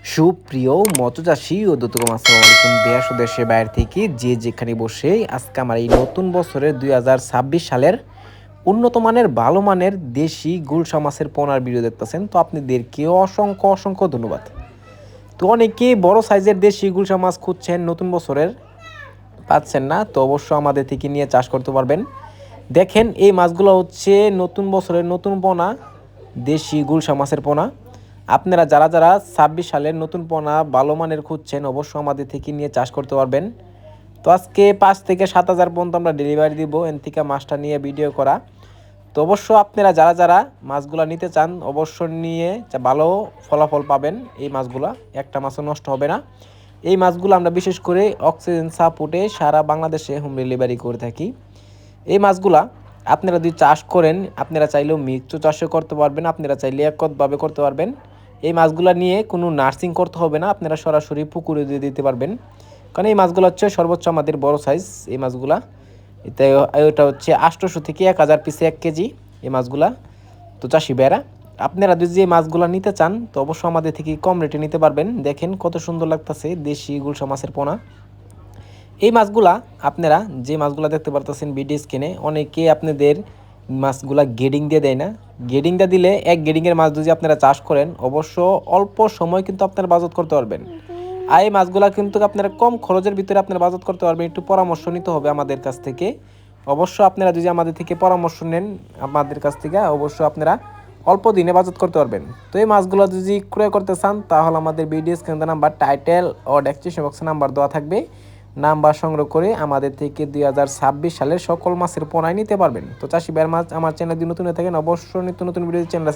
সুপ্রিয় মৎস্যচাষী ও দর্শক আসসালামু আলাইকুম। দেশ ও দেশের বাইরে থেকে যে যেখানে বসে আজকে আমার এই নতুন বছরের 2026 সালের উন্নত মানের ভালো মানের দেশি গুলশা মাছের পোনার ভিডিও দেখতেছেন, তো আপনাদেরকে অসংখ্য অসংখ্য ধন্যবাদ। তো অনেকে বড় সাইজের দেশি গুলশা মাছ খুঁজছেন, নতুন বছরের পাচ্ছেন না, তো অবশ্যই আমাদের থেকে নিয়ে চাষ করতে পারবেন। দেখেন এই মাছগুলো হচ্ছে নতুন বছরের নতুন পোনা, দেশি গুলশা মাছের পোনা। আপনারা যারা যারা 26 সালের নতুন পোনা ভালো মানের খুঁজছেন অবশ্যই আমাদের থেকে নিয়ে চাষ করতে পারবেন। তো আজকে 5 থেকে 7,000 পর্যন্ত আমরা ডেলিভারি দিব এন থেকে মাছটা নিয়ে ভিডিও করা। তো অবশ্য আপনারা যারা যারা মাছগুলো নিতে চান অবশ্যই নিয়ে ভালো ফলাফল পাবেন। এই মাছগুলো একটা মাছও নষ্ট হবে না। এই মাছগুলো আমরা বিশেষ করে অক্সিজেন সাপোর্টে সারা বাংলাদেশে হোম ডেলিভারি করে থাকি। এই মাছগুলা আপনারা যদি চাষ করেন, আপনারা চাইলেও মিক্সড চাষও করতে পারবেন, আপনারা চাইলে এককভাবে করতে পারবেন। এই মাছগুলা নিয়ে কোনো নার্সিং করতে হবে না, আপনারা সরাসরি পুকুরে দিয়ে দিতে পারবেন। কারণ এই মাছগুলো হচ্ছে সর্বোচ্চ আমাদের বড় সাইজ এই মাছগুলা। এটা হচ্ছে 800 থেকে 1000 পিসে 1 কেজি এই মাছগুলা। তো চাষি ভাইরা, আপনারা যদি এই মাছগুলা নিতে চান তো অবশ্যই আমাদের থেকে কম রেটে নিতে পারবেন। দেখেন কত সুন্দর লাগতেছে দেশি গুলশা মাছের পোনা। এই মাছগুলা আপনারা যে মাছগুলা দেখতে পারতেছেন ভিডিও স্ক্রিনে, অনেকে আপনাদের মাছগুলা গেডিং দিয়ে দেয় না। গেডিং দিয়ে দিলে এক গেডিংয়ের মাছ যদি আপনারা চাষ করেন অবশ্য অল্প সময় কিন্তু আপনারা বাজত করতে পারবেন। আর এই মাছগুলা কিন্তু আপনারা কম খরচের ভিতরে আপনারা বাজত করতে পারবেন। একটু পরামর্শ নিতে হবে আমাদের কাছ থেকে। অবশ্য আপনারা যদি আমাদের থেকে পরামর্শ নেন আমাদের কাছ থেকে অবশ্য আপনারা অল্প দিনে বাজত করতে পারবেন। তো এই মাছগুলো যদি ক্রয় করতে চান তাহলে আমাদের ভিডিও স্ক্রিনে নাম্বার, টাইটেল ও ডেসক্রিপশন বক্সে নাম্বার দেওয়া থাকবে। নাম্বার সংগ্রহ করে আমাদের থেকে 2026 সালের সকল মাছের পোনায় নিতে পারবেন। তো চাষি ভাইয়ের মাছ আমার চ্যানেল যদি নতুন হয়ে থাকেন অবশ্যই নিত্য নতুন ভিডিও চ্যানেল